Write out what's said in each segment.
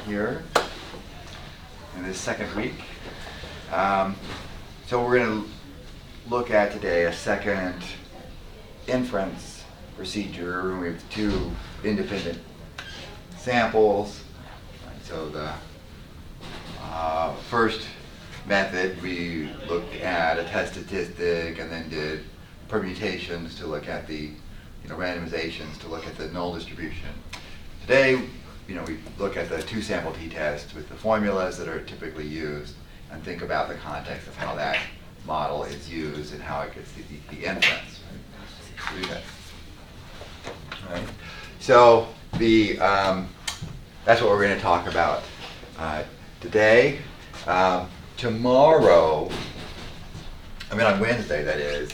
here in this second week. So we're going to look at today a second inference procedure. We have two independent samples. So the first method, we looked at a test statistic and then did permutations to look at the randomizations to look at the null distribution. Today, we look at the two sample t-test with the formulas that are typically used and think about the context of how that model is used and how it gets the inference. Right? Right. So that's what we're going to talk about today. Tomorrow, on Wednesday that is,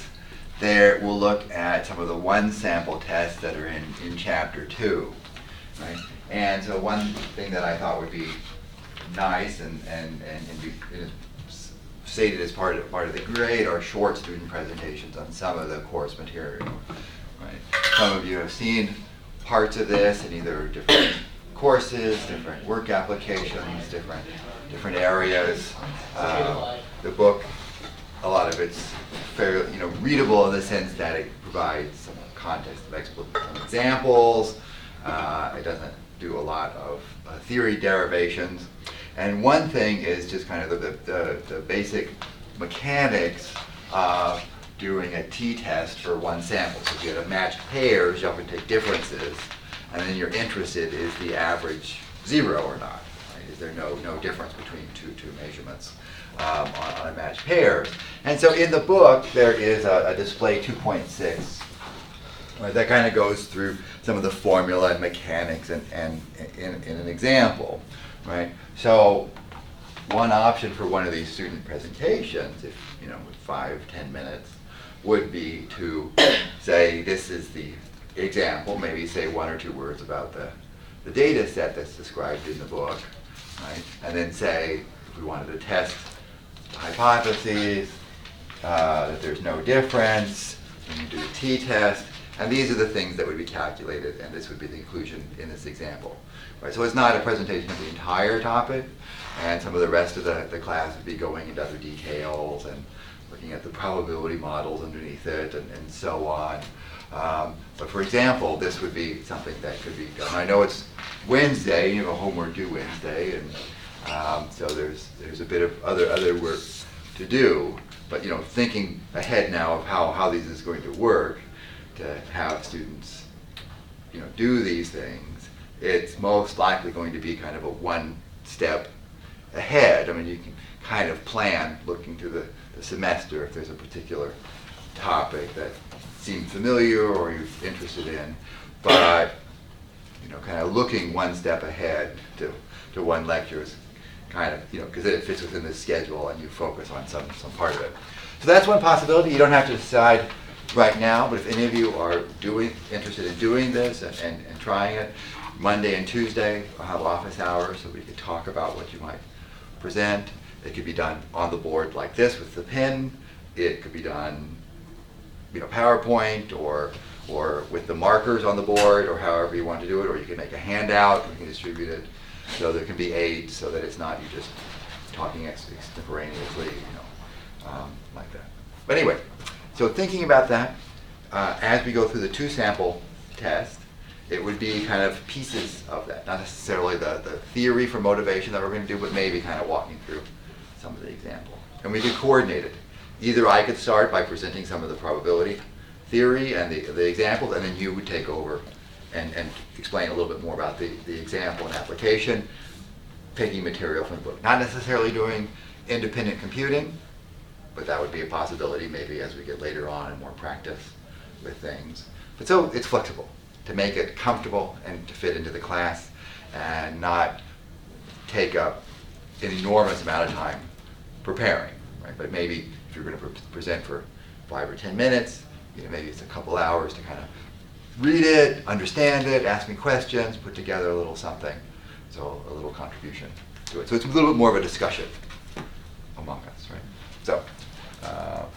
we'll look at some of the one sample tests that are in chapter 2. Right? And so one thing that I thought would be nice and be stated as part of the grade are short student presentations on some of the course material. Right? Some of you have seen parts of this in either different courses, different work applications, different areas. The book, a lot of it's fairly readable in the sense that it provides some context of some examples. It doesn't do a lot of theory derivations. And one thing is just kind of the basic mechanics of doing a t-test for one sample. So if you have matched pairs, you often take differences, and then you're interested, is the average 0 or not? Right? Is there no difference between two measurements on a matched pairs? And so in the book, there is a display 2.6. Right, that kind of goes through some of the formula and mechanics and in an example. Right? So one option for one of these student presentations, if with 5-10 minutes, would be to say this is the example, maybe say one or two words about the data set that's described in the book, right? And then say if we wanted to test the hypotheses, that there's no difference, then you do a t-test, and these are the things that would be calculated, and this would be the inclusion in this example. Right? So it's not a presentation of the entire topic, and some of the rest of the class would be going into other details and looking at the probability models underneath it and so on. But for example, this would be something that could be done. I know it's Wednesday, homework due Wednesday, and so there's a bit of other work to do. But thinking ahead now of how this is going to work, to have students do these things, it's most likely going to be kind of a one step ahead. You can kind of plan looking to the semester if there's a particular topic that seems familiar or you're interested in, but kind of looking one step ahead to one lecture is kind of, because it fits within the schedule and you focus on some part of it. So that's one possibility. You don't have to decide right now, but if any of you are interested in doing this and trying it, Monday and Tuesday I'll have office hours so we could talk about what you might present. It could be done on the board like this with the pen. It could be done PowerPoint or with the markers on the board, or however you want to do it, or you can make a handout, you can distribute it so there can be aids so that it's not you just talking extemporaneously, like that. But anyway, so thinking about that, as we go through the two sample test, it would be kind of pieces of that, not necessarily the theory for motivation that we're going to do, but maybe kind of walking through some of the example. And we could coordinate it. Either I could start by presenting some of the probability theory and the examples, and then you would take over and explain a little bit more about the example and application, taking material from the book. Not necessarily doing independent computing, but that would be a possibility maybe as we get later on and more practice with things. But so it's flexible to make it comfortable and to fit into the class and not take up an enormous amount of time preparing, right? But maybe if you're going to present for 5 or 10 minutes, maybe it's a couple hours to kind of read it, understand it, ask me questions, put together a little something. So a little contribution to it. So it's a little bit more of a discussion among us, right? So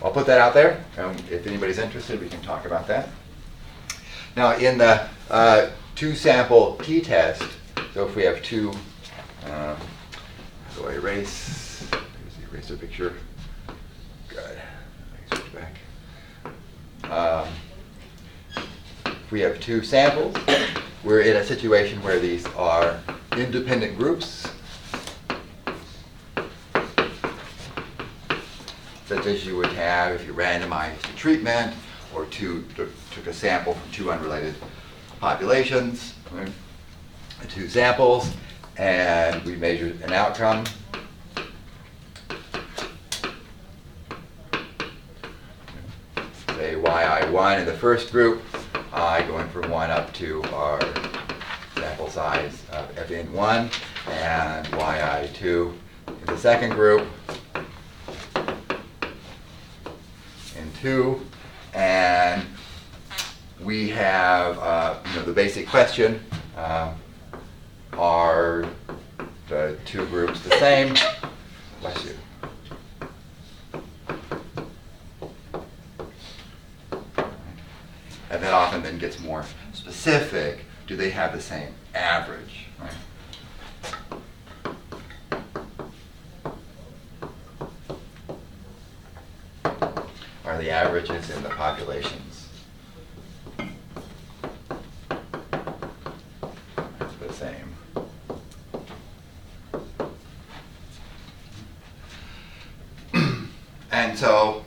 I'll put that out there, and if anybody's interested, we can talk about that. Now in the two sample t-test, so if we have two How do I erase? Here's the eraser picture. Good. Switch back. If we have two samples, we're in a situation where these are independent groups, such as you would have if you randomized a treatment or took a sample from two unrelated populations, right? Two samples, and we measured an outcome. Say yi1 in the first group, I going from 1 up to our sample size of fn1, and yi2 in the second group, in 2, and we have the basic question, are the two groups the same? Bless you. And that often then gets more specific. Do they have the same average? Right? Are the averages in the populations the same? And so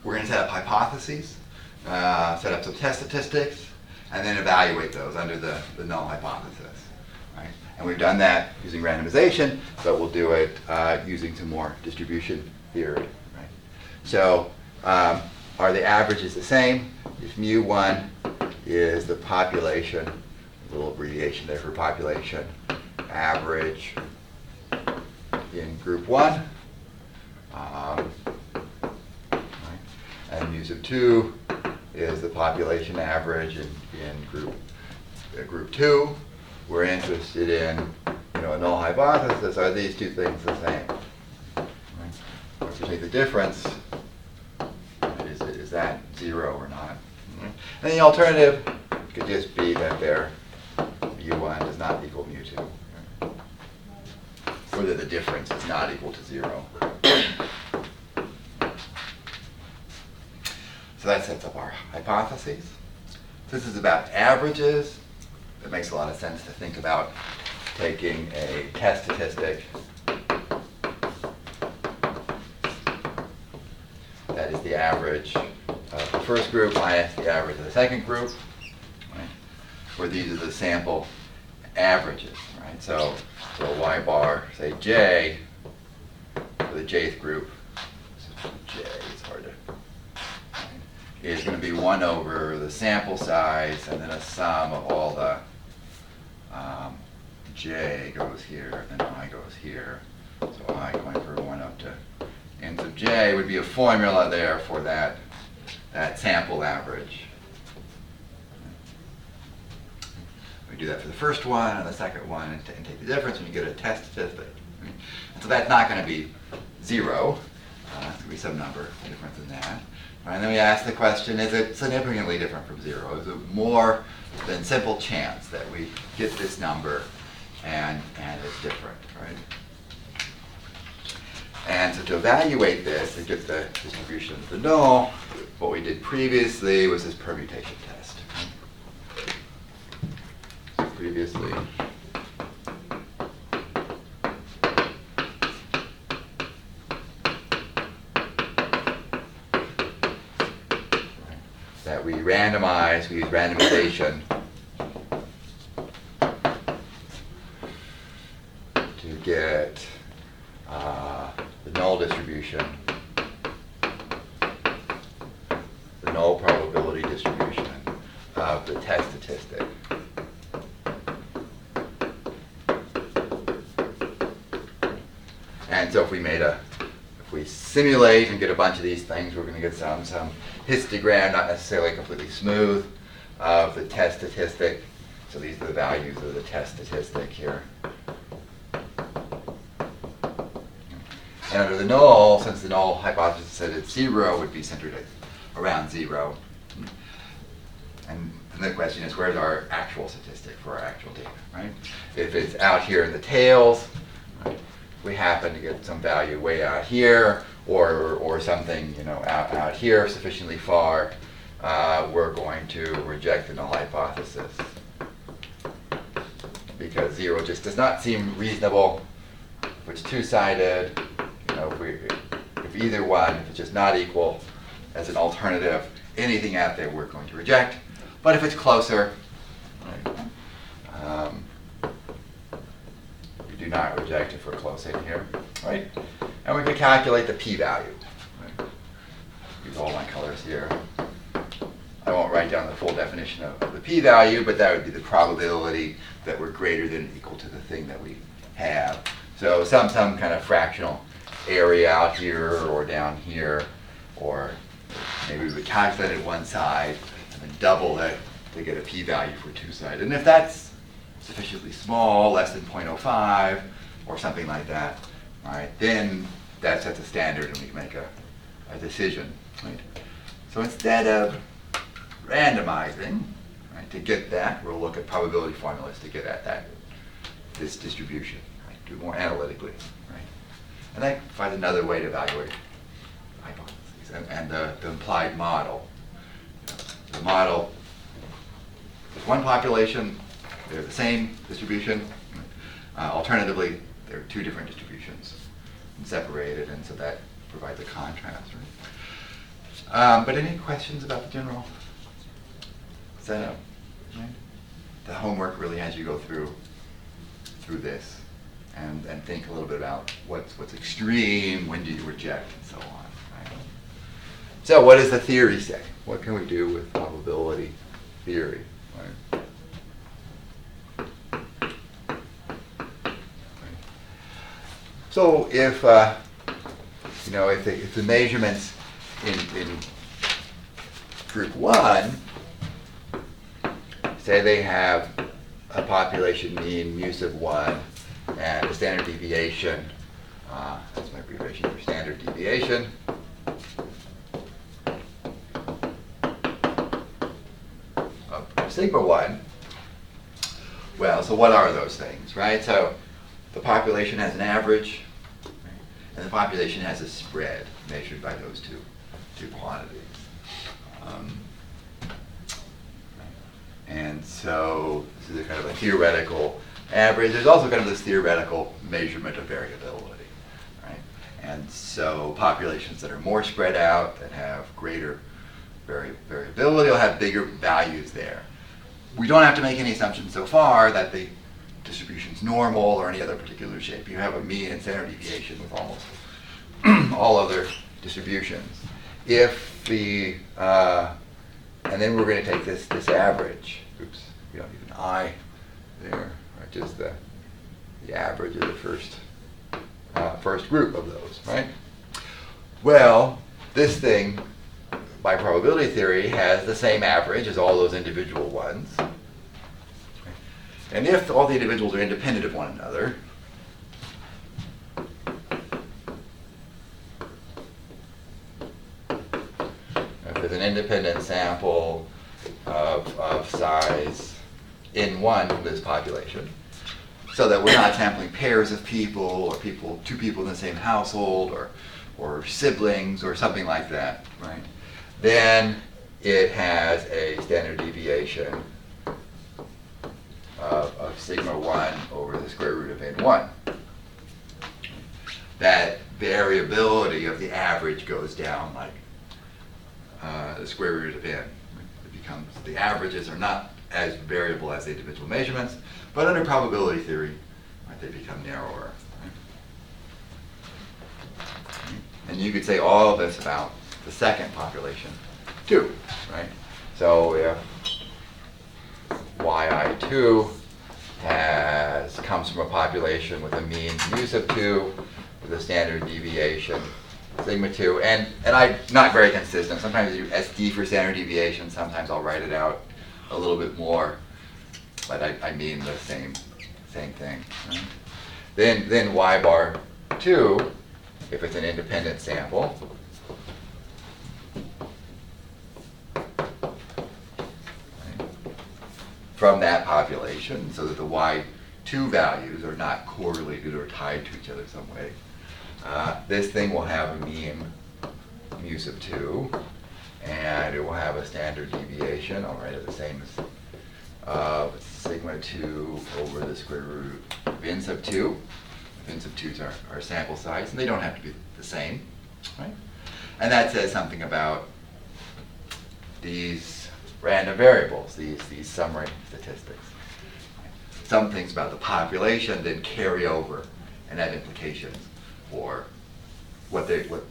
we're going to set up hypotheses, set up some test statistics, and then evaluate those under the null hypothesis. Right? And we've done that using randomization, but we'll do it using some more distribution theory. Right? So are the averages the same? If mu1 is the population, a little abbreviation there for population, average in group 1, and mu sub 2 is the population average in group 2. We're interested in a null hypothesis. Are these two things the same? Right? Or if you take the difference, is that 0 or not? Right? And the alternative could just be that their mu1 does not equal mu2. Right? Or that the difference is not equal to 0. So that sets up our hypotheses. This is about averages. It makes a lot of sense to think about taking a test statistic that is the average of the first group minus the average of the second group, right? Where these are the sample averages, right? So y bar, say j, for the jth group, so j, it's hard to, is going to be 1 over the sample size and then a sum of all the j goes here, then I goes here. So I going from 1 up to n sub j would be a formula there for that sample average. We do that for the first one and the second one and take the difference and you get a test statistic. And so that's not going to be 0. It's going to be some number different than that. Right, and then we ask the question, is it significantly different from 0? Is it more than simple chance that we get this number and it's different, right? And so to evaluate this and get the distribution of the null, what we did previously was this permutation test. So previously, that we randomize, we use randomization to get the null distribution, the null probability distribution of the test statistic. And so if we simulate and get a bunch of these things, we're going to get some histogram, not necessarily completely smooth, of the test statistic. So these are the values of the test statistic here. And under the null, since the null hypothesis said it's 0, would be centered around 0. And the question is, where's our actual statistic for our actual data, right? If it's out here in the tails, we happen to get some value way out here, or something, you know, out here sufficiently far, we're going to reject the null hypothesis. Because 0 just does not seem reasonable. If it's two-sided, you know, if either one, if it's just not equal as an alternative, anything out there we're going to reject. But if it's closer, right, we do not reject if we're close in here, right? And we can calculate the p-value. Right? Use all my colors here. I won't write down the full definition of the p-value, but that would be the probability that we're greater than or equal to the thing that we have. So some kind of fractional area out here or down here, or maybe we would calculate it one side and then double it to get a p-value for two-sided. And if that's sufficiently small, less than 0.05 or something like that, right, then that sets a standard and we can make a decision. Right? So instead of randomizing, right, to get that, we'll look at probability formulas to get at this distribution, right, do it more analytically. Right? And that provides another way to evaluate hypotheses and the implied model. You know, the model is one population, they're the same distribution. Alternatively, there are two different distributions and separated, and so that provides a contrast. Right? But any questions about the general setup? Right? The homework really has you go through this and think a little bit about what's extreme, when do you reject, and so on. Right? So what does the theory say? What can we do with probability theory? Right? So if you know, if the measurements in group 1 say they have a population mean mu sub 1 and a standard deviation, that's my abbreviation for standard deviation, of sigma 1. Well, so what are those things, right? So the population has an average, right? And the population has a spread measured by those two quantities. And so this is a kind of a theoretical average. There's also kind of this theoretical measurement of variability, right? And so populations that are more spread out, that have greater variability, will have bigger values there. We don't have to make any assumptions so far that the distribution's normal or any other particular shape. You have a mean and standard deviation with almost all other distributions. If the and then we're going to take this average. Oops, we don't need an I there. Right, just the average of the first group of those, right? Well, this thing, by probability theory, has the same average as all those individual ones. And if all the individuals are independent of one another, if there's an independent sample of size n1 from this population, so that we're not sampling pairs of people or two people in the same household or siblings or something like that, right? Then it has a standard deviation of sigma 1 over the square root of n1. That variability of the average goes down like the square root of n. It becomes, the averages are not as variable as the individual measurements, but under probability theory, right, they become narrower. Right? And you could say all of this about the second population too, right? So if yi2 comes from a population with a mean mu sub 2 with a standard deviation sigma 2, and I'm not very consistent. Sometimes I do SD for standard deviation, sometimes I'll write it out a little bit more, but I mean the same thing. Right? Then y bar 2, if it's an independent sample, from that population, so that the y two values are not correlated or tied to each other some way. This thing will have a mean mu sub 2, and it will have a standard deviation, I'll write it the same as sigma 2 over the square root of n sub 2. N sub 2 is our sample size, and they don't have to be the same, right? And that says something about these random variables, these summary statistics. Some things about the population then carry over and have implications for what type of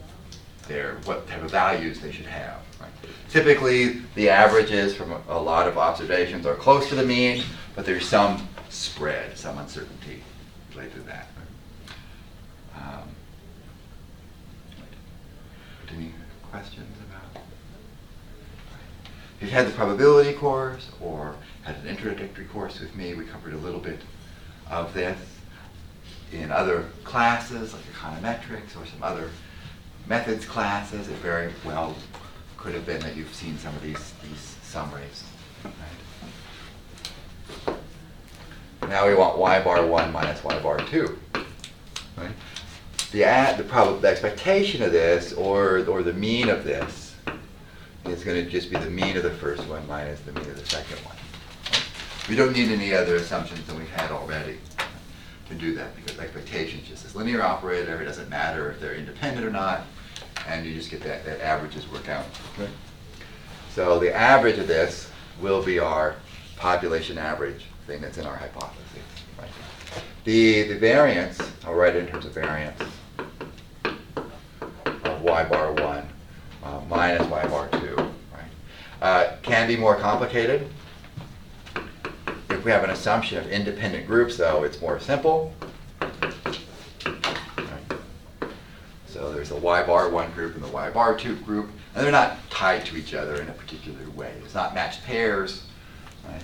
values they should have. Right? Typically, the averages from a lot of observations are close to the mean, but there's some spread, some uncertainty related to that. Any questions about? If you had the probability course or had an introductory course with me, we covered a little bit of this. In other classes, like econometrics or some other methods classes, it very well could have been that you've seen some of these summaries. Right? Now we want y bar 1 minus y bar 2. Right? The expectation of this, or the mean of this, is going to just be the mean of the first one minus the mean of the second one. Right? We don't need any other assumptions than we've had already to do that, because expectation is just this linear operator. It doesn't matter if they're independent or not, and you just get that averages work out. Okay? So the average of this will be our population average thing that's in our hypothesis. Right? The variance, I'll write it in terms of variance, of y bar 1 minus y bar 2. Right? Can be more complicated. If we have an assumption of independent groups, though, it's more simple. Right? So there's a y bar 1 group and the y bar 2 group, and they're not tied to each other in a particular way. It's not matched pairs. Right?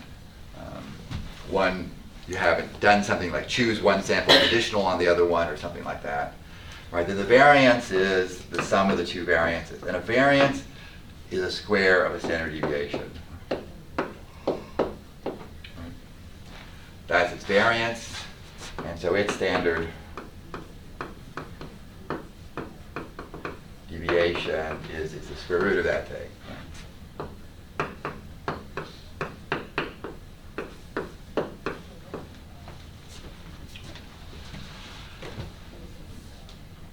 One, you haven't done something like choose one sample conditional on the other one or something like that. Right? Then the variance is the sum of the two variances. And a variance is a square of a standard deviation. That's its variance, and so its standard deviation is the square root of that thing.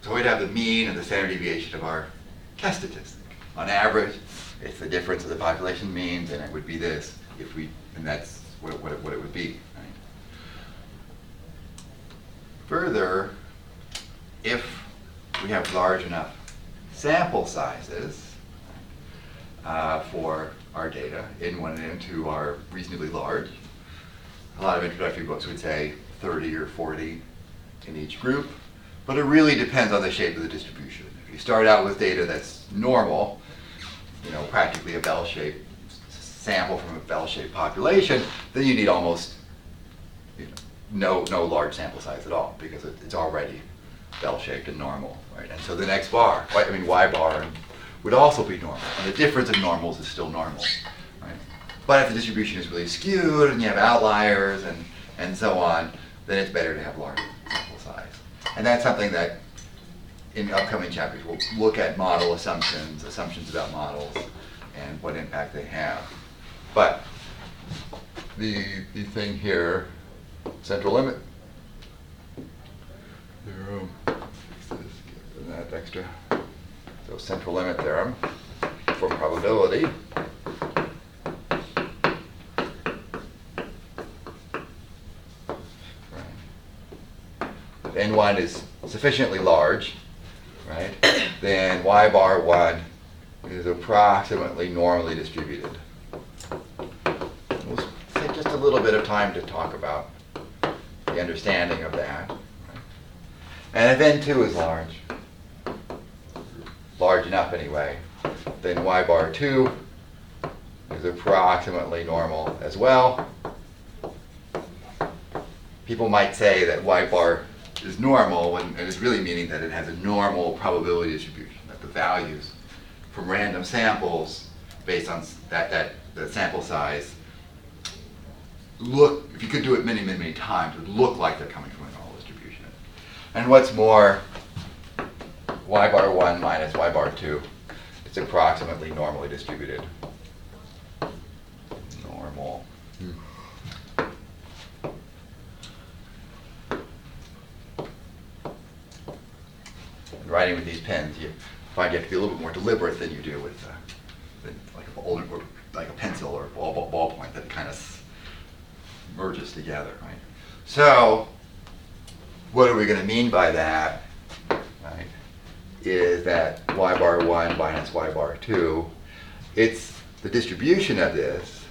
So we'd have the mean and the standard deviation of our test statistic. On average, it's the difference of the population means, and it would be this and that's what it would be. Further, if we have large enough sample sizes for our data, N1 and N2 are reasonably large. A lot of introductory books would say 30 or 40 in each group, but it really depends on the shape of the distribution. If you start out with data that's normal, practically a bell-shaped sample from a bell-shaped population, then you need almost no large sample size at all, because it's already bell-shaped and normal, right? And so the next bar, y bar, would also be normal. And the difference of normals is still normal, right? But if the distribution is really skewed and you have outliers and so on, then it's better to have larger sample size. And that's something that in upcoming chapters we'll look at model assumptions about models, and what impact they have. But the thing here, central limit. Theorem. That extra. So central limit theorem for probability. Right. If N1 is sufficiently large, right, then y bar 1 is approximately normally distributed. We'll take just a little bit of time to talk about the understanding of that. And if N2 is large enough anyway, then y bar 2 is approximately normal as well. People might say that y bar is normal, and it's really meaning that it has a normal probability distribution, that the values from random samples based on the sample size look, if you could do it many, many, many times, it would look like they're coming from a normal distribution. And what's more, y bar 1 minus y bar 2, it's approximately normally distributed. Normal. And writing with these pens, you find you have to be a little bit more deliberate than you do with like a pencil or ballpoint that kind of merges together, right? So, what are we going to mean by that? Right? Is that y bar 1 minus y bar 2, it's the distribution of this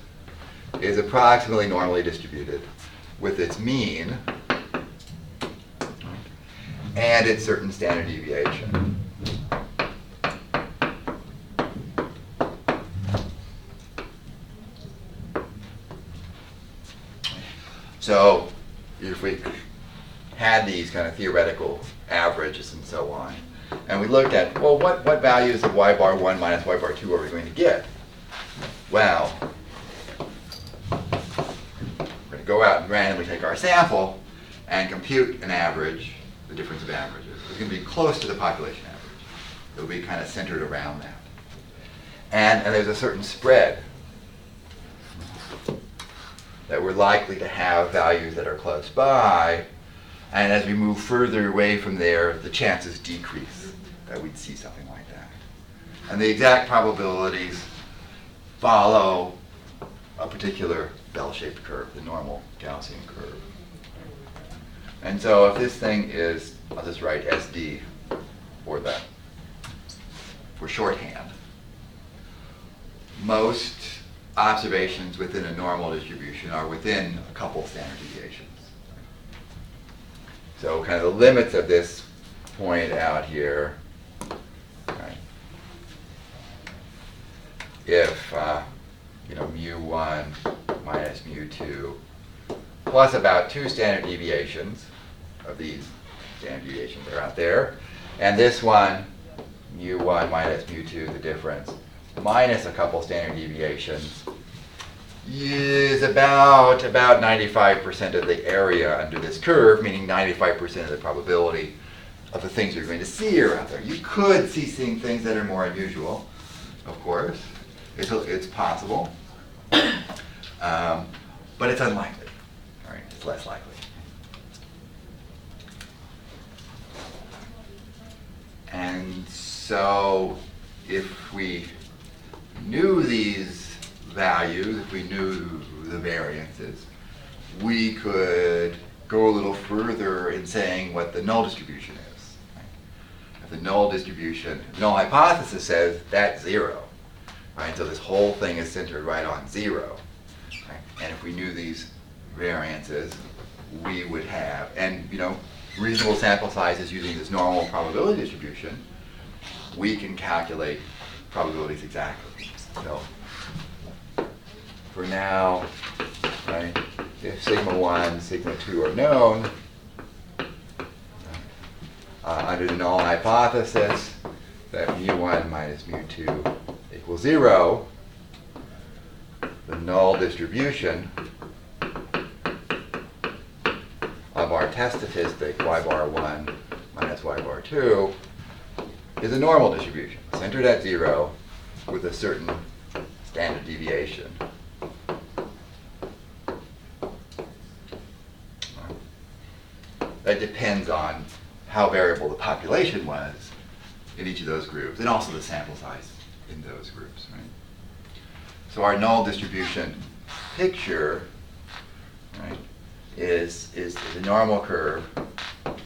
is approximately normally distributed with its mean and its certain standard deviation. So if we had these kind of theoretical averages and so on, and we looked at, well, what values of y bar 1 minus y bar 2 are we going to get? Well, we're going to go out and randomly take our sample and compute an average, the difference of averages. It's going to be close to the population average. It'll be kind of centered around that. And there's a certain spread that we're likely to have values that are close by, and as we move further away from there, the chances decrease that we'd see something like that. And the exact probabilities follow a particular bell-shaped curve, the normal Gaussian curve. And so if this thing is, I'll just write SD for shorthand, most observations within a normal distribution are within a couple standard deviations. So kind of the limits of this point out here, right? If mu1 minus mu2 plus about 2 standard deviations of these standard deviations are out there, and this one, mu1 minus mu2, the difference, minus a couple standard deviations, is about 95% of the area under this curve, meaning 95% of the probability of the things you're going to see are out there. You could see things that are more unusual, of course. It's possible, but it's unlikely. All right, it's less likely. And so, if we knew these values, if we knew the variances, we could go a little further in saying what the null distribution is. Right? If the null distribution, null hypothesis says that's 0. Right? So this whole thing is centered right on 0. Right? And if we knew these variances, we would have, and reasonable sample sizes using this normal probability distribution, we can calculate probabilities exactly. So for now, right, if sigma 1, sigma 2 are known, under the null hypothesis that mu1 minus mu2 equals 0, the null distribution of our test statistic y bar 1 minus y bar 2 is a normal distribution, centered at 0 with a certain standard deviation. That depends on how variable the population was in each of those groups, and also the sample size in those groups. Right? So our null distribution picture, right, is a normal curve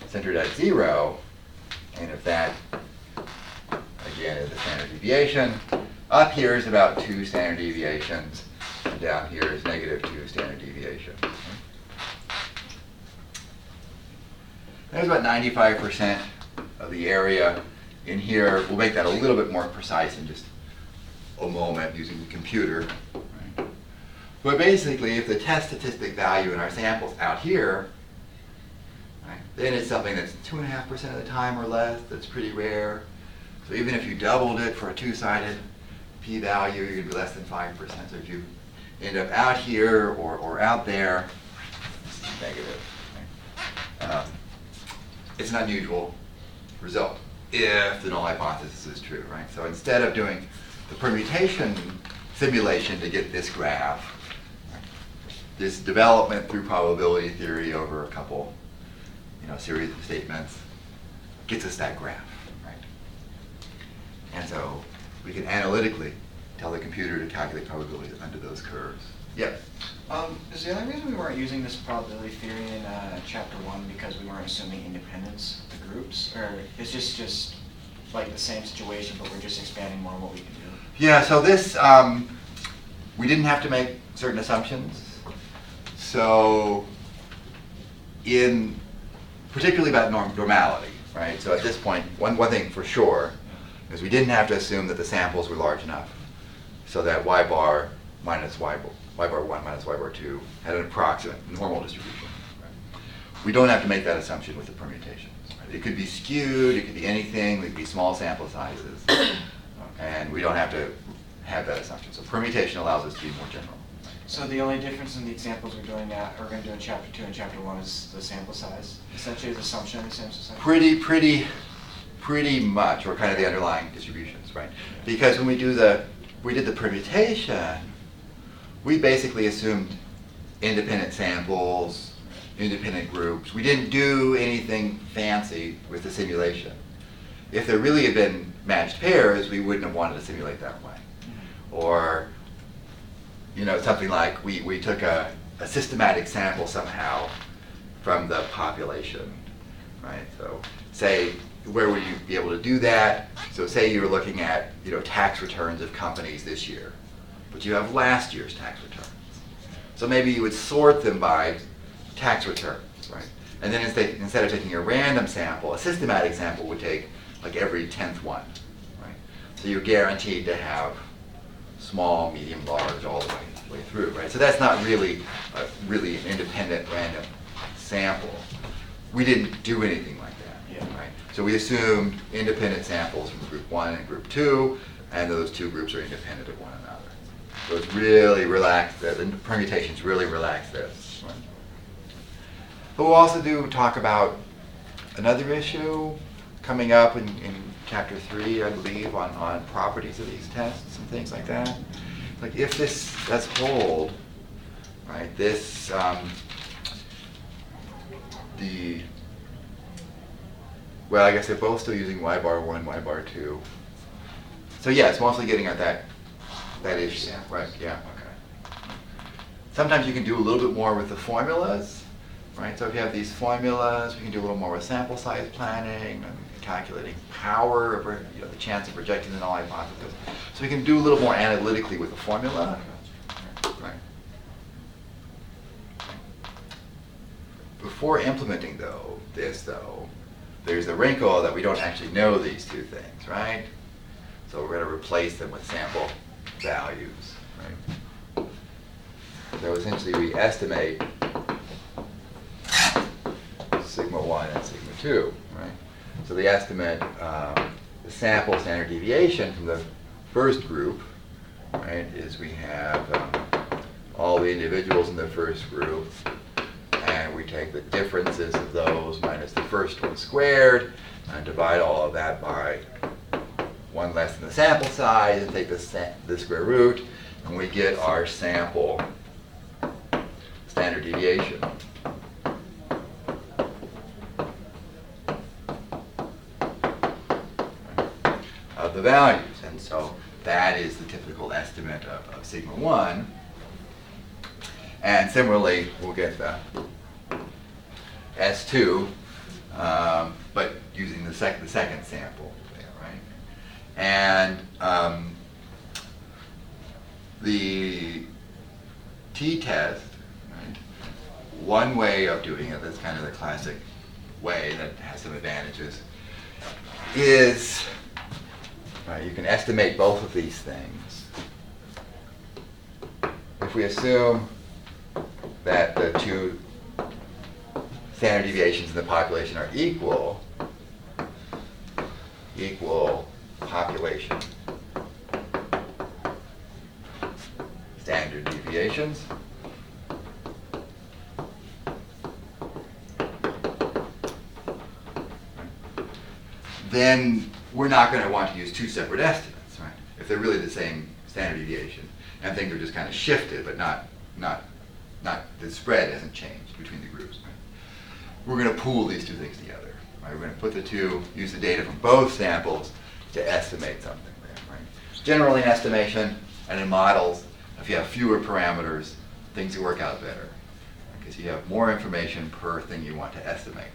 centered at 0, and if that, again, is the standard deviation, up here is about 2 standard deviations, and down here is negative 2 standard deviations. There's about 95% of the area in here. We'll make that a little bit more precise in just a moment using the computer. Right? But basically, if the test statistic value in our sample's out here, right, then it's something that's 2.5% of the time or less. That's pretty rare. So even if you doubled it for a 2-sided p-value, you're going to be less than 5%. So if you end up out here or out there, this is negative. Right? It's an unusual result if the null hypothesis is true, right? So instead of doing the permutation simulation to get this graph, right, this development through probability theory over a couple, series of statements gets us that graph, right? And so we can analytically tell the computer to calculate probability under those curves. Yep. Is the only reason we weren't using this probability theory in chapter 1 because we weren't assuming independence of the groups? Or it's just like the same situation, but we're just expanding more on what we can do? Yeah, so this, we didn't have to make certain assumptions. So particularly about normality, right? So at this point, one thing for sure is we didn't have to assume that the samples were large enough so that y bar minus y bar 1 minus y bar 2 had an approximate normal distribution. Right? We don't have to make that assumption with the permutations. Right? It could be skewed, it could be anything, it could be small sample sizes, and we don't have to have that assumption. So permutation allows us to be more general. So the only difference in the examples we're going to do in chapter 2 and chapter 1 is the sample size? Essentially, the assumption of the sample size? Pretty much, or kind of the underlying distributions, right? Because when we did the permutation, we basically assumed independent samples, independent groups. We didn't do anything fancy with the simulation. If there really had been matched pairs, we wouldn't have wanted to simulate that way. Or, something like we took a systematic sample somehow from the population, right? So say, where would you be able to do that? So say you were looking at, tax returns of companies this year, but you have last year's tax returns. So maybe you would sort them by tax returns, right? And then instead of taking a random sample, a systematic sample would take like every 10th one, right? So you're guaranteed to have small, medium, large, all the way through, right? So that's not really an independent random sample. We didn't do anything like that, right? So we assumed independent samples from group 1 and group 2, and those two groups are independent of one another. So it's really relaxed, the permutations really relax this. Right? But we'll also talk about another issue coming up in chapter 3, I believe, on properties of these tests and things like that. Like if this does hold, right, this, well, I guess they're both still using y bar 1, y bar 2. So yeah, it's mostly getting at that issue, right, yeah. Okay. Sometimes you can do a little bit more with the formulas, right? So if you have these formulas, we can do a little more with sample size planning and calculating power, of, the chance of rejecting the null hypothesis. So we can do a little more analytically with the formula, right? Before implementing this, there's the wrinkle that we don't actually know these two things, right? So we're going to replace them with sample values, right? So essentially we estimate sigma 1 and sigma 2, right? So the estimate, the sample standard deviation from the first group, right, is we have all the individuals in the first group, and we take the differences of those minus the first one squared, and divide all of that by 1 less than the sample size, and take the square root, and we get our sample standard deviation. Of the values, and so that is the typical estimate of sigma 1. And similarly, we'll get the S2, but using the second sample there, right? And the t-test, right? One way of doing it, that's kind of the classic way that has some advantages, is you can estimate both of these things. If we assume that the two standard deviations in the population are equal population standard deviation. deviations. Then we're not going to want to use two separate estimates, right? If they're really the same standard deviation, and things are just kind of shifted, but not the spread hasn't changed between the groups. Right? We're going to pool these two things together. Right? We're going to put the two, use the data from both samples to estimate something there. Right? Generally, in estimation and in models, if you have fewer parameters, things work out better because you have more information per thing you want to estimate.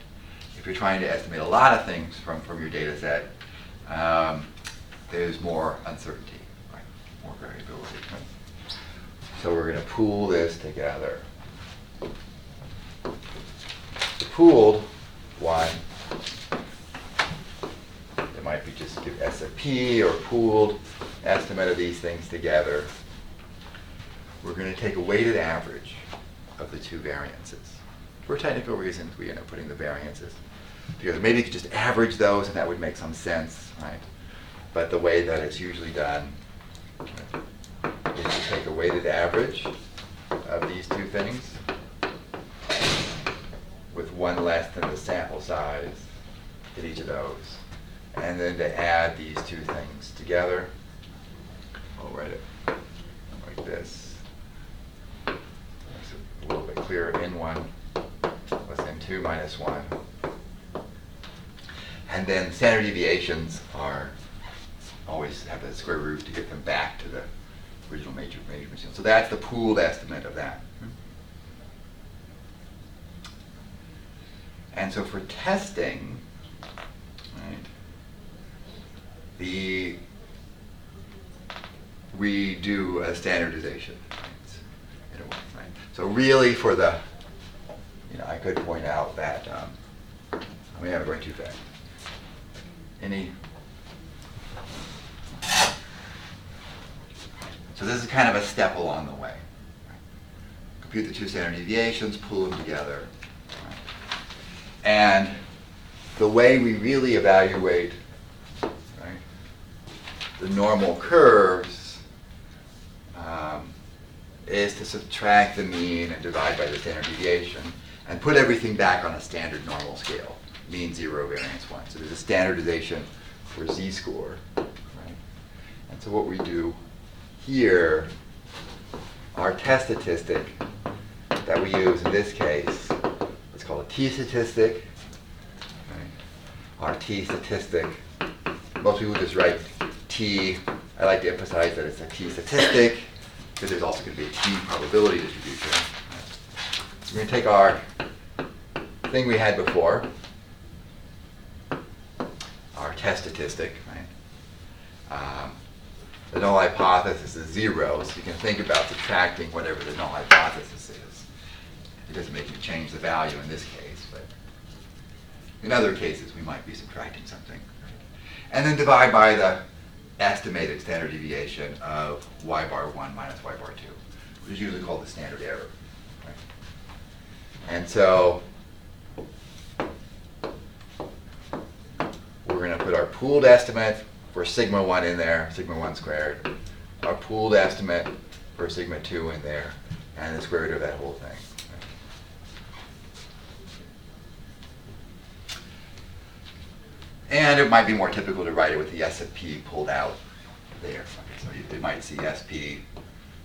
If you're trying to estimate a lot of things from your data set, there's more uncertainty, right? More variability. Right? So we're going to pool this together. The pooled one, it might be just give S of P or pooled estimate of these things together. We're going to take a weighted average of the two variances. For technical reasons, we end up putting the variances together. Maybe you could just average those and that would make some sense, right? But the way that it's usually done is to take a weighted average of these two things with one less than the sample size in each of those, and then to add these two things together. I'll write it like this. Makes it a little bit clearer. N1 plus N2 minus 1. And then standard deviations are always have the square root to get them back to the original measurement. So that's the pooled estimate of that. And so for testing, right, we do a standardization, right, in a way, right? So really for the, I could point out that, maybe I'm going too fast. So this is kind of a step along the way. Right? Compute the two standard deviations, pool them together. Right? And the way we really evaluate, right, the normal curves is to subtract the mean and divide by the standard deviation and put everything back on a standard normal scale. Mean 0, variance 1. So there's a standardization for z-score. Right? And so what we do here, our test statistic that we use in this case, it's called a t-statistic. Right? Our t-statistic, most people just write t. I like to emphasize that it's a t-statistic because there's also going to be a t-probability distribution. Right? So we're going to take our thing we had before, our test statistic, right? The null hypothesis is 0, so you can think about subtracting whatever the null hypothesis is. It doesn't make you change the value in this case, but in other cases we might be subtracting something. Right? And then divide by the estimated standard deviation of y bar 1 minus y bar 2, which is usually called the standard error. Right? And so we're going to put our pooled estimate for sigma 1 in there, sigma 1 squared, our pooled estimate for sigma 2 in there, and the square root of that whole thing. And it might be more typical to write it with the S of P pulled out there. Okay, so you might see SP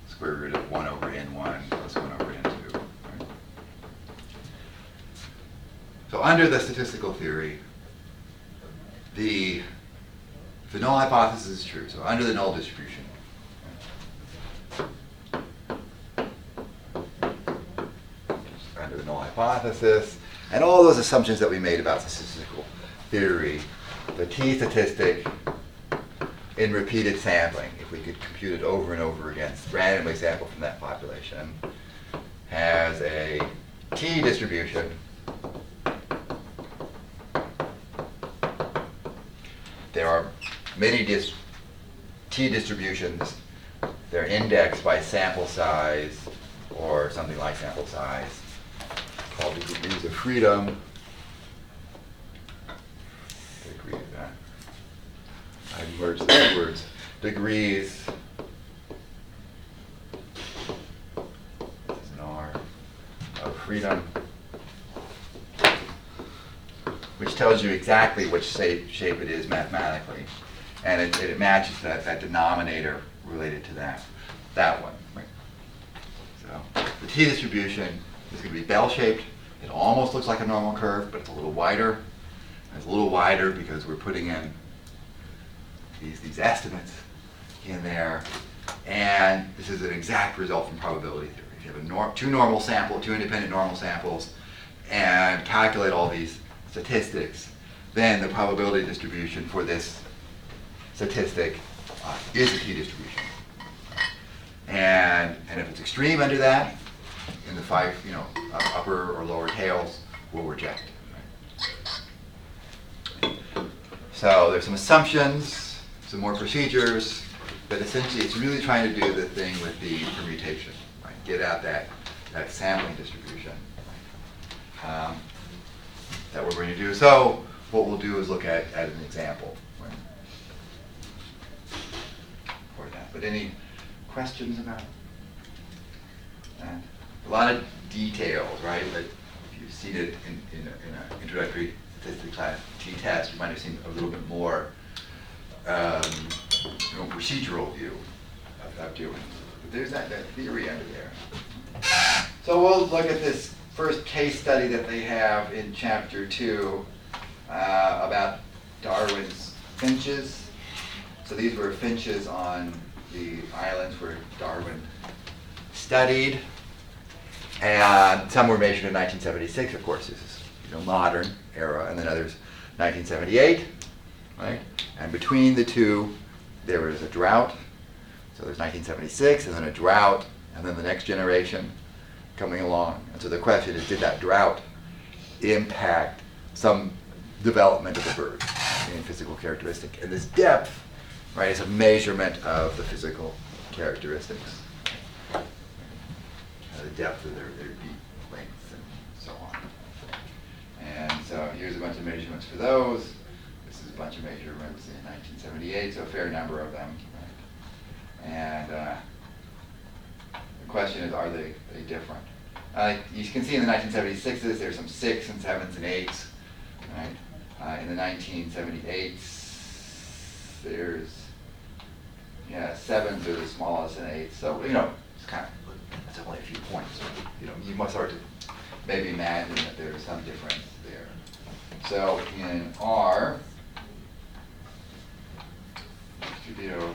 square root of 1 over N1 plus 1 over N2. Right? So under the statistical theory, the null hypothesis is true. So under the null distribution, under the null hypothesis, and all those assumptions that we made about statistical theory, the t-statistic in repeated sampling, if we could compute it over and over again, randomly sample from that population, has a t-distribution there are many t-distributions. They're indexed by sample size or something like sample size called degrees of freedom. I merged the words. Degrees freedom, which tells you exactly which shape it is mathematically. And it matches that denominator related to that one. Right? So the t-distribution is going to be bell-shaped. It almost looks like a normal curve, but it's a little wider. And it's a little wider because we're putting in these estimates in there. And this is an exact result from probability theory. If you have two independent normal samples, and calculate all these statistics, then the probability distribution for this statistic is a t-distribution. And if it's extreme under that, in the 5, upper or lower tails, we'll reject. Right? So there's some assumptions, some more procedures, but essentially it's really trying to do the thing with the permutation, right? Get out that sampling distribution that we're going to do. So what we'll do is look at an example. Right? For that. But any questions about that? A lot of details, right? But if you've seen it in an introductory statistics class, t-test, you might have seen a little bit more procedural view of doing it. But there's that theory under there. So we'll look at this first case study that they have in chapter 2 about Darwin's finches. So these were finches on the islands where Darwin studied. And some were measured in 1976, of course, this is modern era, and then others 1978, right? And between the two, there was a drought. So there's 1976, and then a drought, and then the next generation coming along. And so the question is, did that drought impact some development of the bird in physical characteristic? And this depth, right, is a measurement of the physical characteristics. The depth of their beak length and so on. And so here's a bunch of measurements for those. This is a bunch of measurements in 1978, so a fair number of them. Right? And the question is, are they different? You can see in the 1976s, there's some 6s and 7s and 8s. Right? In the 1978s, there's 7s are the smallest and 8s. So, it's kind of, that's only a few points. You must start to maybe imagine that there's some difference there. So in R Studio,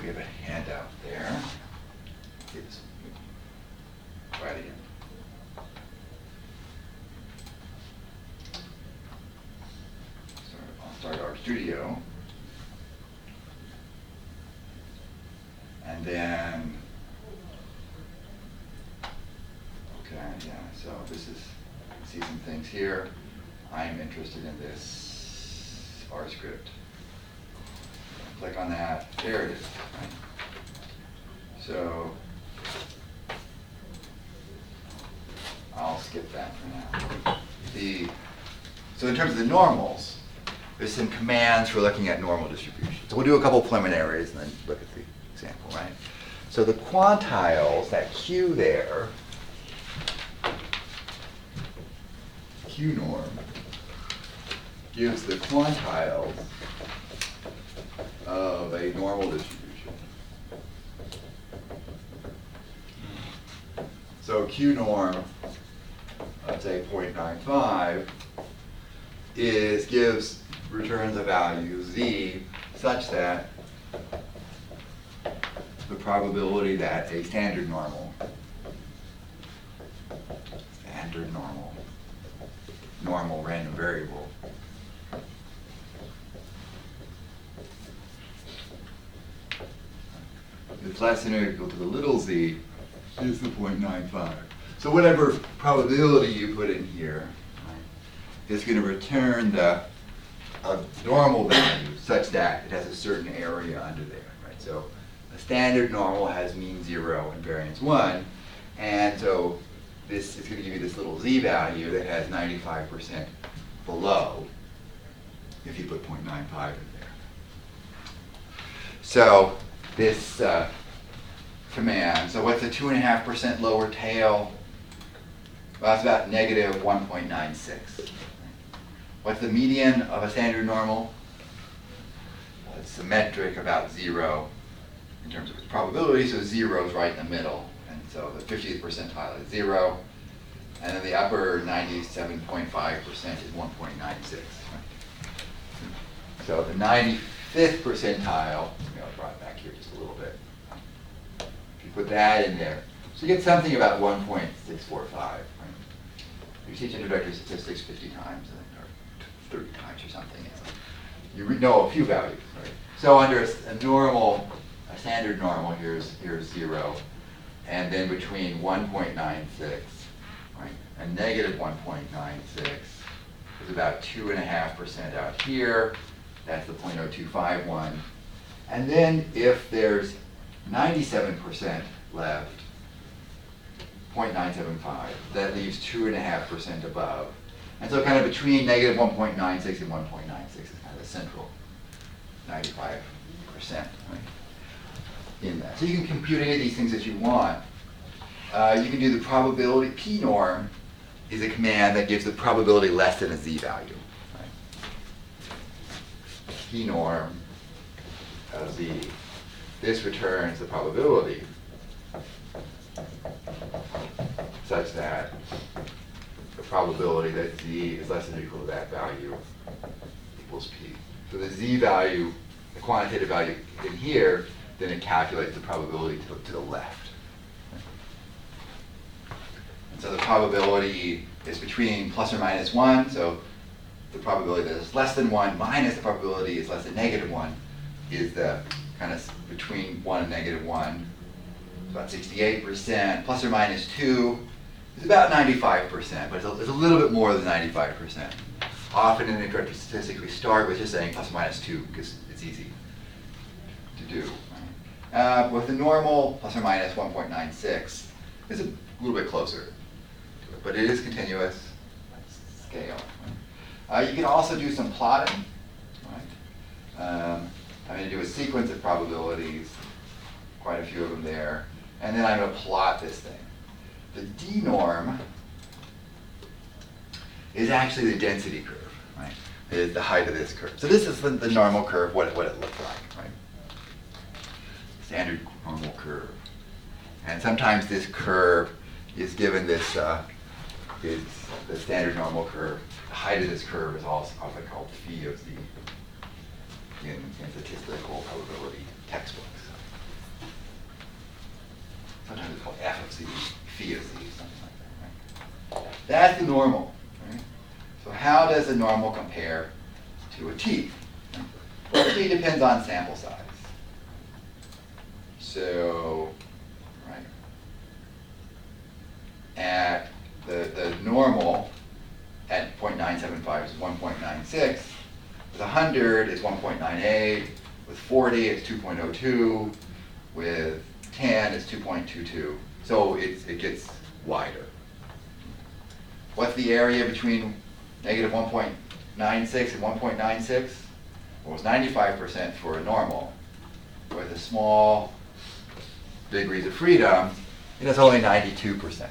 we have a handout there. It's right again. Start our studio. And then, so this is, see some things here. I'm interested in this R script. Click on that, there it is. Right? So, I'll skip that for now. So in terms of the normals, there's some commands for looking at normal distribution. So we'll do a couple preliminaries and then look at the example, right? So the quantiles, that Q there, Q norm, gives the quantiles of a normal distribution. So Q norm, let's say 0.95, returns a value z such that the probability that a standard normal, normal random variable is less than or equal to the little z is the 0.95. So whatever probability you put in here, right, is going to return a normal value such that it has a certain area under there, right? So a standard normal has mean 0 and variance 1, and so this is going to give you this little z value that has 95% below put 0.95 in there. So this command, so what's a 2.5% lower tail? Well, that's about negative 1.96. What's the median of a standard normal? Well, it's symmetric, about 0 in terms of its probability, so 0 is right in the middle. And so the 50th percentile is 0, and then the upper 97.5% is 1.96. So the 95th percentile, I'll draw it back here just a little bit. If you put that in there, so you get something about 1.645. Right? You teach introductory statistics 50 times, or 30 times or something. You know a few values. Right? So under a normal, a standard normal, here's 0, and then between 1.96, right, and negative 1.96 is about 2.5% out here. That's the 0.0251. And then if there's 97% left, 0.975, that leaves 2.5% above. And so kind of between negative 1.96 and 1.96 is kind of the central 95%, right, in that. So you can compute any of these things that you want. You can do the probability. P-norm is a command that gives the probability less than a z-value. P-norm of z. This returns the probability such that the probability that z is less than or equal to that value equals p. So the z value, the quantitative value in here, then it calculates the probability to the left. And so the probability is between plus or minus 1, so the probability that is less than 1 minus the probability is less than negative 1 is the kind of between 1 and negative 1. It's about 68%. Plus or minus 2 is about 95%, but it's a little bit more than 95%. Often in introductory statistics, we start with just saying plus or minus 2 because it's easy to do. With the normal, plus or minus 1.96 is a little bit closer to it, but it is continuous scale. You can also do some plotting. Right? I'm going to do a sequence of probabilities, quite a few of them there, and then I'm going to plot this thing. The d-norm is actually the density curve, right? It is the height of this curve. So this is the normal curve, what it looks like, right? Standard normal curve. And sometimes this curve is given this, is the standard normal curve. The height of this curve is also often called phi of z in statistical probability textbooks. Sometimes it's called f of z, phi of z, something like that. Right? That's the normal. Right? So how does the normal compare to a t? Well, t depends on sample size. So, right, at the normal at 0.975 is 1.96. With 100, it's 1.98. With 40, it's 2.02. With 10, it's 2.22. So it gets wider. What's the area between negative 1.96 and 1.96? Well, it's 95% for a normal. With a small degrees of freedom, it is only 92%.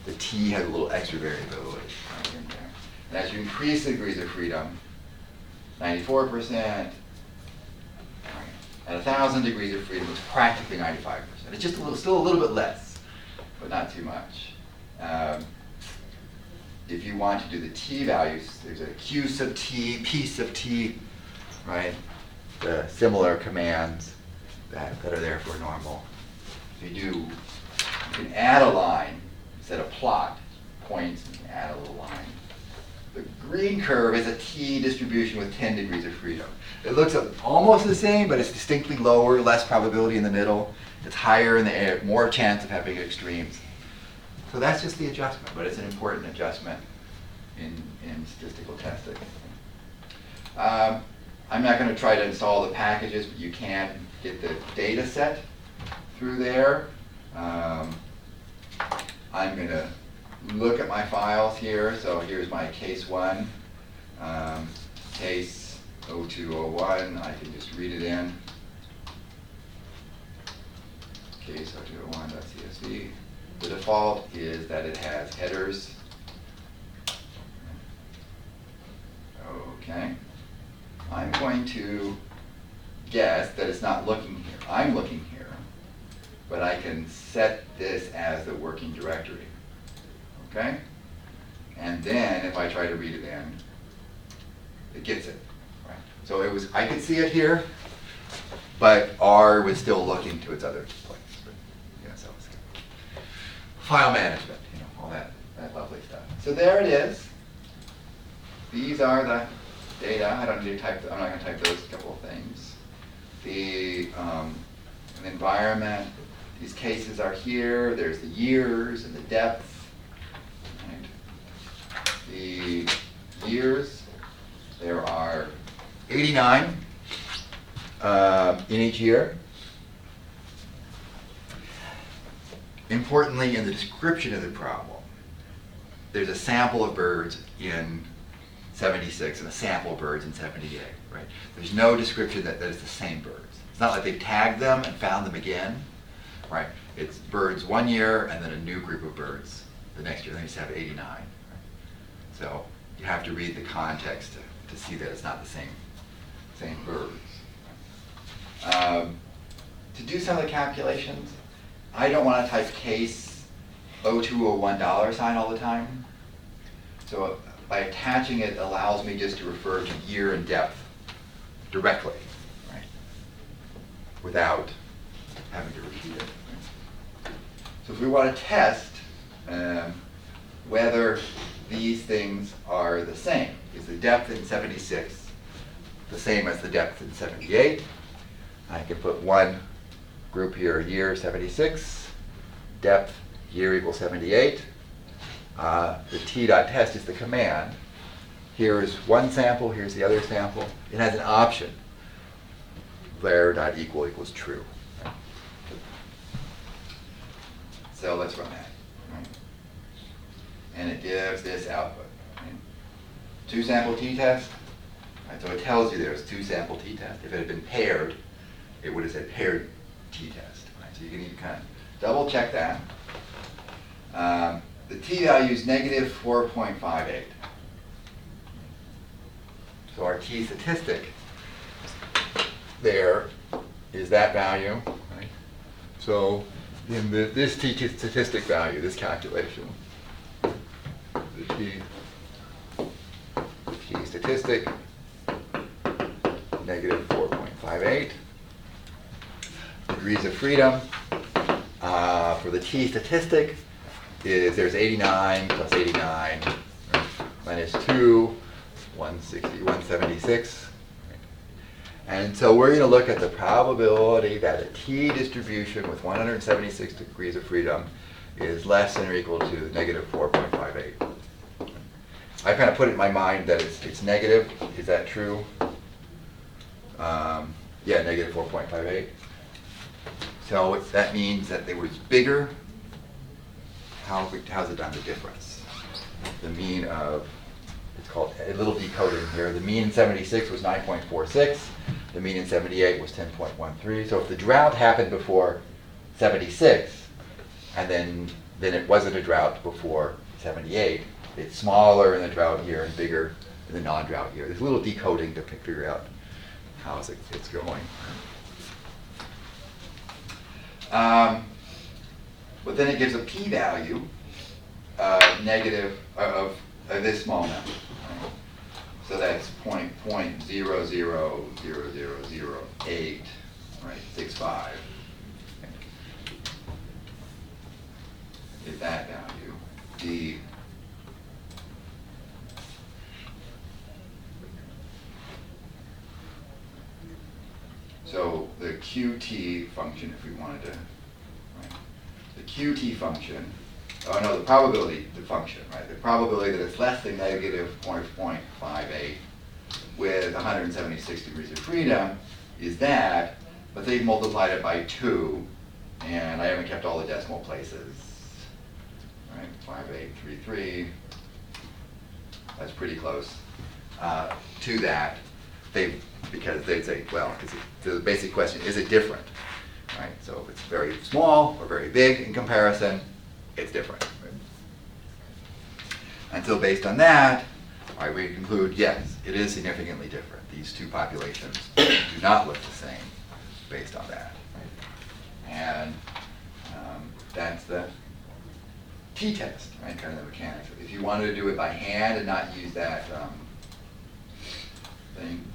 The t has a little extra variability right in there. And as you increase the degrees of freedom, 94%, at 1,000 degrees of freedom, it's practically 95%. It's just still a little bit less, but not too much. If you want to do the t values, there's a q sub t, p sub t, right? The similar commands that are there for normal. If you can add a line instead of plot points, and add a little line. The green curve is a t distribution with 10 degrees of freedom. It looks almost the same, but it's distinctly lower, less probability in the middle. It's higher in the air, more chance of having extremes. So that's just the adjustment, but it's an important adjustment in statistical testing. I'm not going to try to install the packages, but you can get the data set through there. I'm going to look at my files here. So here's my case 1, case 0201, I can just read it in. Case 0201.csv. The default is that it has headers. Okay. I'm going to guess that it's not looking here. I'm looking here, but I can set this as the working directory. Okay? And then if I try to read it in, it gets it. Right? So it was, I could see it here, but R was still looking to its other place. But, yeah, so it's file management, all that lovely stuff. So there it is. These are the data. I don't need to type. I'm not going to type those couple of things. The environment. These cases are here. There's the years and the depth. Right. The years. There are 89 in each year. Importantly, in the description of the problem, there's a sample of birds in 76 and a sample of birds in 78, right? There's no description that it's the same birds. It's not like they've tagged them and found them again, right? It's birds one year and then a new group of birds the next year. Then you just have 89. Right? So you have to read the context to see that it's not the same birds. To do some of the calculations, I don't want to type case 0201 $ all the time. So by attaching it allows me just to refer to year and depth directly, right? Without having to repeat it. Right? So if we want to test whether these things are the same, is the depth in 76 the same as the depth in 78? I can put one group here, year 76, depth year equals 78. The t.test is the command. Here is one sample, here's the other sample. It has an option. var.equal equals true. Right? So let's run that. Right? And it gives this output. Right? Two sample t-test. Right? So it tells you there's two sample t-test. If it had been paired, it would have said paired t-test. Right? So you can even kind of double check that. The t-value is negative 4.58. So our t-statistic there is that value. Right? So in this t-statistic value, this calculation, the t-statistic, negative 4.58. Degrees of freedom for the t-statistic is there's 89 plus 89 minus 2, 160, 176. And so we're going to look at the probability that a t-distribution with 176 degrees of freedom is less than or equal to negative 4.58. I kind of put it in my mind that it's negative. Is that true? Yeah, negative 4.58. So that means that it was bigger. How's it done the difference? The mean of, it's called a little decoding here. The mean in 76 was 9.46. The mean in 78 was 10.13. So if the drought happened before 76, and then it wasn't a drought before 78, it's smaller in the drought year and bigger in the non-drought year. There's a little decoding to figure out how it's going. But then it gives a p-value negative of this small number. Right? So that's 0.000008, right? 65. Is that value? So the QT function, if we wanted to, right? The QT function, oh no, the probability, the function, right? The probability that it's less than negative 0.58 with 176 degrees of freedom is that, but they've multiplied it by 2, and I haven't kept all the decimal places, right? 5833, that's pretty close to that. because they'd say, well, because the basic question, is it different? Right? So if it's very small or very big in comparison, it's different. Right? And so based on that, right, we conclude, yes, it is significantly different. These two populations do not look the same based on that. Right? And that's the t-test, right, kind of the mechanics. If you wanted to do it by hand and not use that thing,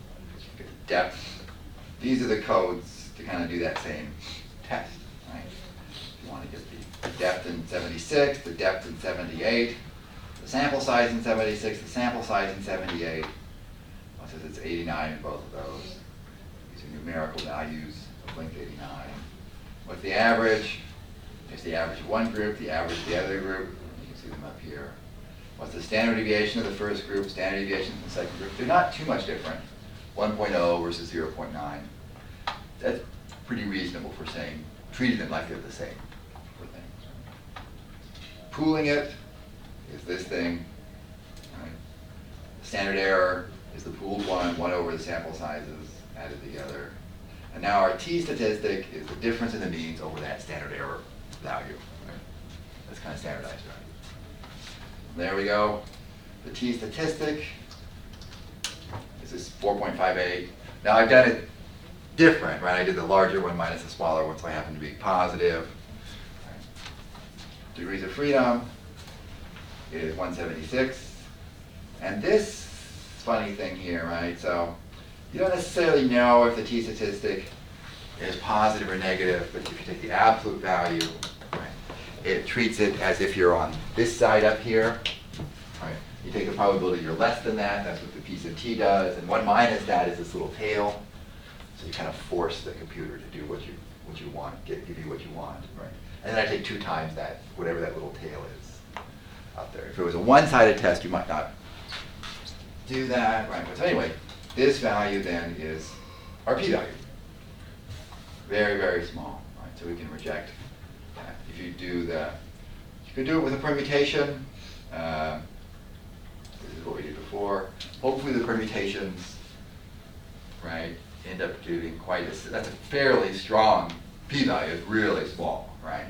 depth, these are the codes to kind of do that same test, right? If you want to get the depth in 76, the depth in 78, the sample size in 76, the sample size in 78, well, since it's 89 in both of those, these are numerical values of length 89. What's the average? Here's the average of one group, the average of the other group. You can see them up here. What's the standard deviation of the first group, standard deviation of the second group? They're not too much different. 1.0 versus 0.9. That's pretty reasonable for saying, treating them like they're the same for things. Pooling it is this thing. Right? The standard error is the pooled one over the sample sizes added together. And now our t-statistic is the difference in the means over that standard error value. Right? That's kind of standardized, right? There we go. The t-statistic. This is 4.58. Now I've done it different, right? I did the larger one minus the smaller one, so I happen to be positive. Right. Degrees of freedom is 176. And this funny thing here, right? So you don't necessarily know if the t-statistic is positive or negative, but if you take the absolute value, right, it treats it as if you're on this side up here. Right? You take the probability you're less than that, that's what the piece of t does, and 1 minus that is this little tail. So you kind of force the computer to do what you want, give you what you want. Right? And then I take 2 times that, whatever that little tail is up there. If it was a one-sided test, you might not do that. Right? But so anyway, this value then is our p-value. Very, very small. Right? So we can reject that. If you do you could do it with a permutation. This is what we did before. Hopefully the permutations, right, end up giving quite a, that's a fairly strong p-value. It's really small, right?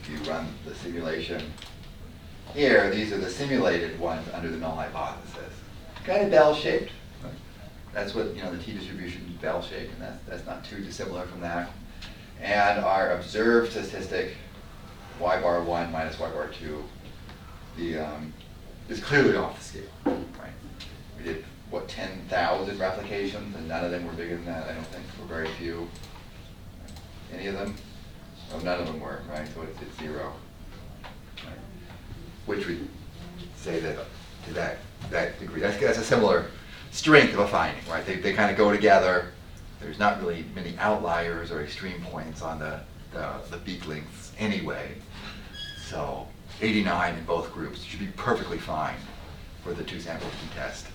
If you run the simulation here, these are the simulated ones under the null hypothesis. Kind of bell-shaped. Right? That's what, the t-distribution is bell-shaped, and that's not too dissimilar from that. And our observed statistic, y bar 1 minus y bar 2, is clearly off the scale. Right? We did, 10,000 replications, and none of them were bigger than that, I don't think, or very few. Any of them? Oh, none of them were, right? So it's 0. Right? Which we say that to that degree, that's a similar strength of a finding, right? They kind of go together. There's not really many outliers or extreme points on the beak lengths anyway. So 89 in both groups should be perfectly fine for the 2-sample t-test.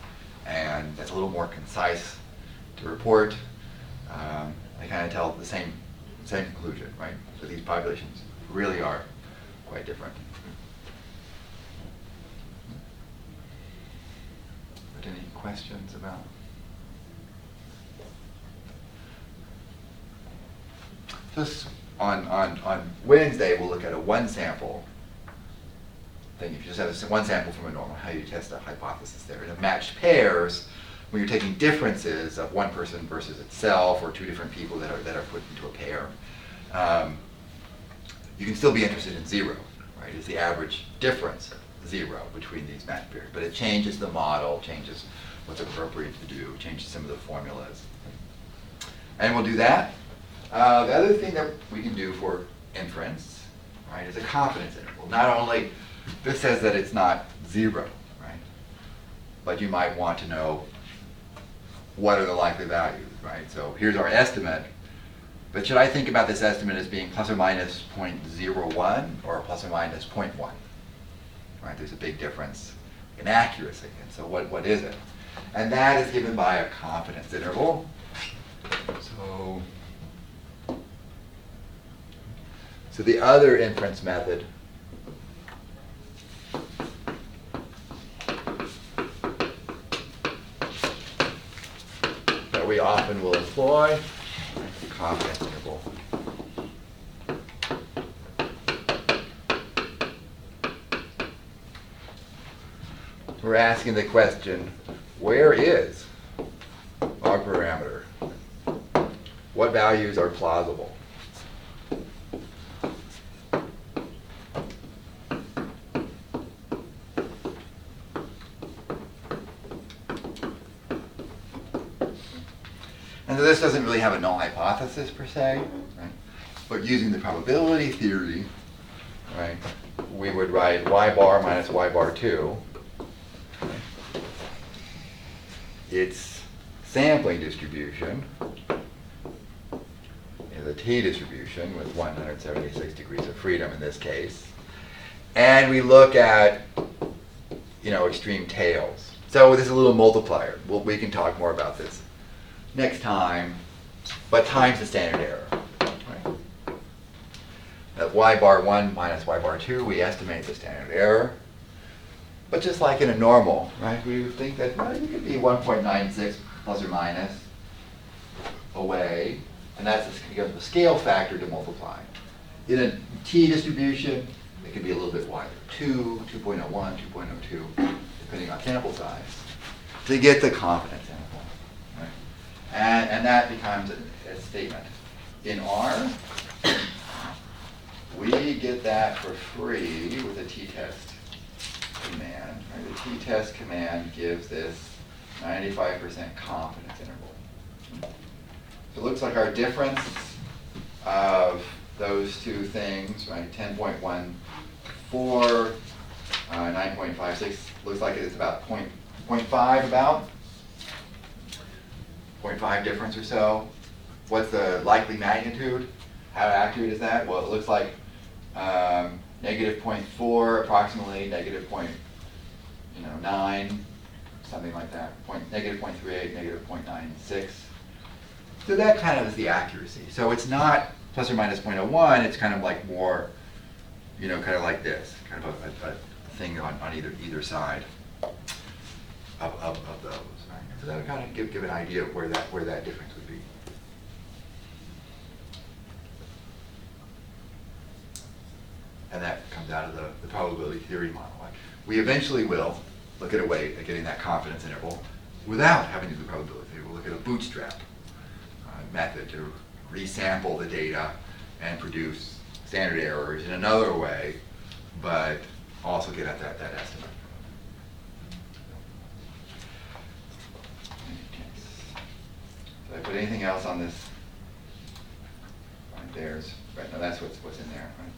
And that's a little more concise to report. They kind of tell the same conclusion, right? So these populations really are quite different. But any questions about? Just on Wednesday, we'll look at a 1-sample thing. If you just have a 1 sample from a normal, how you test a hypothesis there. And in matched pairs, when you're taking differences of one person versus itself, or 2 different people that are put into a pair, you can still be interested in 0, right? Is the average difference 0 between these matched pairs? But it changes the model, changes what's appropriate to do, changes some of the formulas. And we'll do that. The other thing that we can do for inference, right, is a confidence interval. Not only, this says that it's not 0, right, but you might want to know what are the likely values, right? So here's our estimate, but should I think about this estimate as being plus or minus 0.01 or plus or minus 0.1? Right, there's a big difference in accuracy, and so what is it? And that is given by a confidence interval. So the other inference method we often will employ, the confidence interval. We're asking the question, where is our parameter? What values are plausible? And so this doesn't really have a null hypothesis per se, right? But using the probability theory, right, we would write y bar minus y bar 2. Its sampling distribution is a t distribution with 176 degrees of freedom in this case. And we look at, extreme tails. So this is a little multiplier. We can talk more about this next time, but times the standard error. Right? At y bar 1 minus y bar 2, we estimate the standard error. But just like in a normal, right, we think that you could be 1.96 plus or minus away, and that's because of the scale factor to multiply. In a t distribution, it can be a little bit wider, 2, 2.01, 2.02, depending on sample size, to get the confidence interval. Right? And that becomes a statement. In R, we get that for free with a t-test command. Right? The t-test command gives this 95% confidence interval. So it looks like our difference of those two things, right, 10.14, 9.56, looks like it's about 0.5 about. 0.5 difference or so. What's the likely magnitude? How accurate is that? Well, it looks like negative 0.4, approximately negative 0.9, something like that. Negative 0.38, negative 0.96. So that kind of is the accuracy. So it's not plus or minus 0.01. It's kind of like more, kind of like this, kind of a thing on either side of those. Right? So that would kind of give an idea of where that difference would be. And that comes out of the probability theory model. Like, we eventually will look at a way of getting that confidence interval without having to do probability theory. We'll look at a bootstrap method to resample the data and produce standard errors in another way, but also get at that estimate. Did I put anything else on this? Right, there's, right, no, that's what's in there. Right?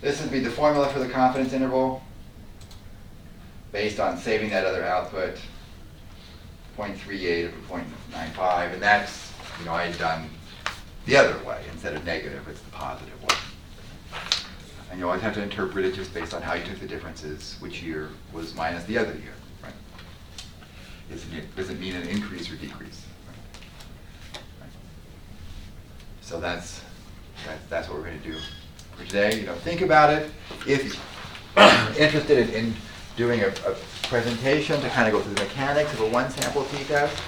This would be the formula for the confidence interval based on saving that other output, 0.38 or 0.95, and that's, I had done the other way. Instead of negative, it's the positive one. And you always have to interpret it just based on how you took the differences, which year was minus the other year, right? Does it mean an increase or decrease? Right? So that's what we're going to do for today. Think about it. If you're interested in doing a presentation to kind of go through the mechanics of a one-sample t-test,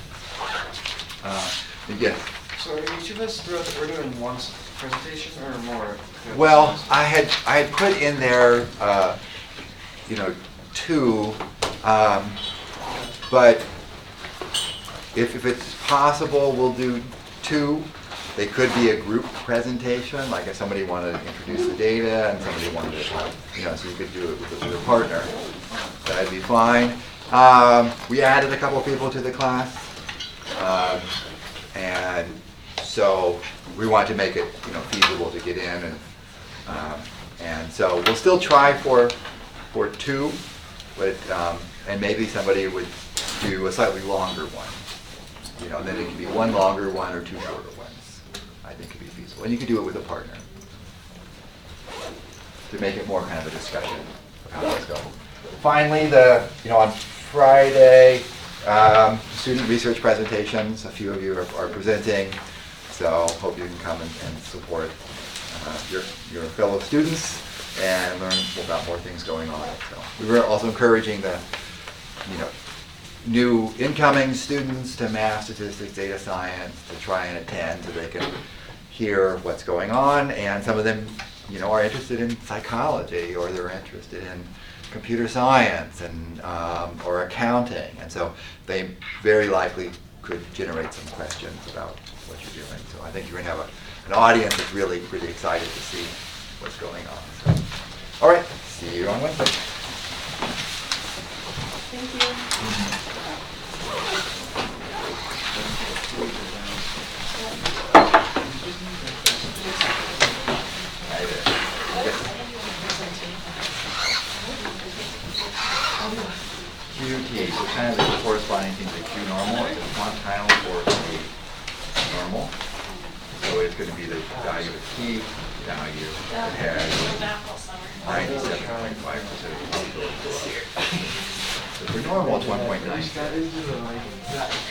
yes. So are each of us we're doing one presentation or more? Well, I had put in there, two, but if it's possible, we'll do two. They could be a group presentation, like if somebody wanted to introduce the data and somebody wanted to, so you could do it with a partner. That'd be fine. We added a couple people to the class, and so we want to make it, feasible to get in, and so we'll still try for two, but and maybe somebody would do a slightly longer one. Then it can be one longer one or two shorter ones. I think could be feasible, and you can do it with a partner to make it more kind of a discussion of how things go. Finally, on Friday, student research presentations. A few of you are presenting, so hope you can come and support your fellow students and learn about more things going on. So we were also encouraging the new incoming students to math, statistics, data science to try and attend so they can hear what's going on, and some of them, are interested in psychology, or they're interested in computer science and or accounting, and so they very likely could generate some questions about what you're doing. So I think you're going to have an audience that's really, really excited to see what's going on. So, all right, see you on Wednesday. Thank you. QT, so kind of the corresponding thing to Q normal, it's a quantile for Q normal. So it's going to be the value of T value that has 97.5% So for normal, it's 1.9.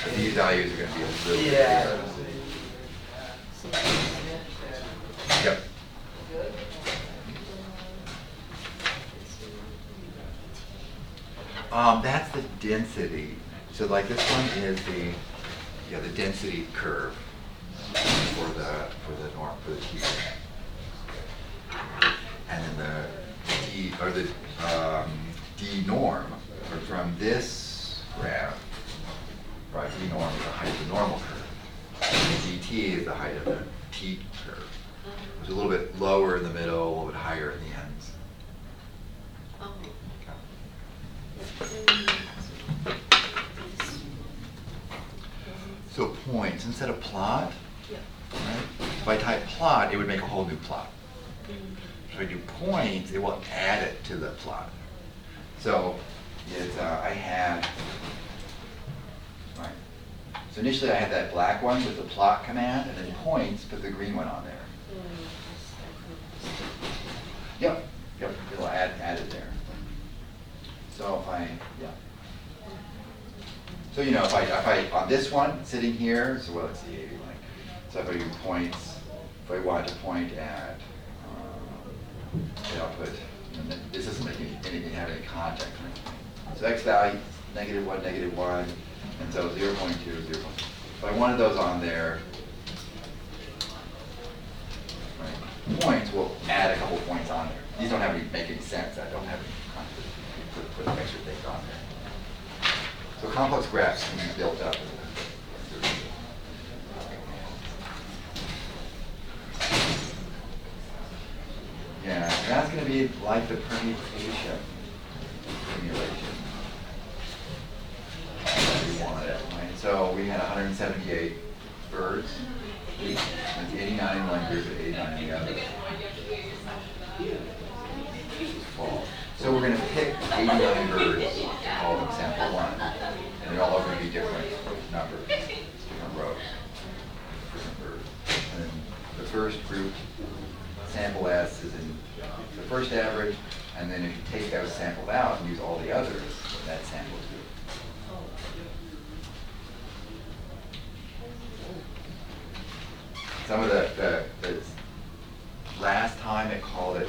So these values are going to be a little bit bigger. Yep. That's the density. So like this one is the density curve for the norm for the T. And then the D or the D norm from this graph, right? D norm is the height of the normal curve. And DT is the height of the T curve. It's a little bit lower in the middle, a little bit higher in the ends. So points instead of plot, right? If I type plot, it would make a whole new plot. If I do points, it will add it to the plot. So it's I had right. So initially I had that black one with the plot command, and then points, put the green one on there. Yep, it'll add it there. So if I So if I on this one sitting here, so let's see, so if I do points, if I want to point at, I'll put, this doesn't make anything have any context or anything. So x value -1, -1, and so 0.2, 0. If I wanted those on there, right, points will add a couple points on there. These don't make any sense. I don't have any context. Put extra things on there. So complex graphs can be built up. Yeah, that's going to be like the permutation simulation. We wanted it, right? So we had 178 birds. That's 89 in one group and 89 in the other. So we're going to pick 89 birds and call them sample 1. And they're all going to be different numbers, different rows, different birds. And then the first group, sample S, is in the first average. And then if you take those sampled out and use all the others, that sample is good. Some of the last time it called it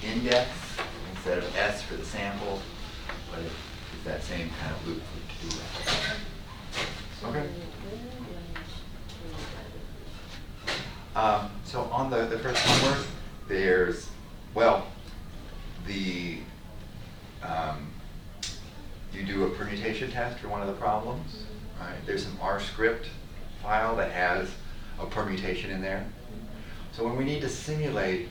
index instead of S for the sample, but it's that same kind of loop to do that. Okay. So on the first homework, there's, you do a permutation test for one of the problems, right? There's some R script file that has a permutation in there. So when we need to simulate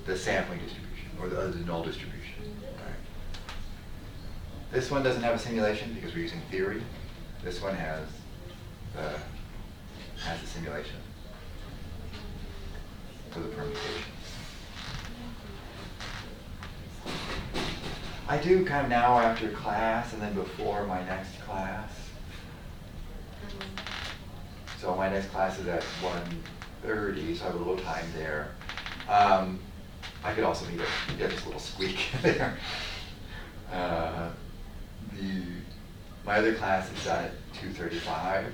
the sampling distribution or the null distribution, right? This one doesn't have a simulation because we're using theory. This one has the simulation for the permutation. I do kind of now after class and then before my next class. So my next class is at 1:30, so I have a little time there. I could also need just a little squeak there. My other class is at 2:35,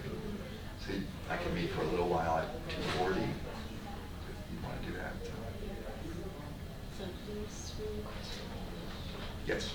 so I can meet for a little while at 2:40 if you want to do that. So. Yes.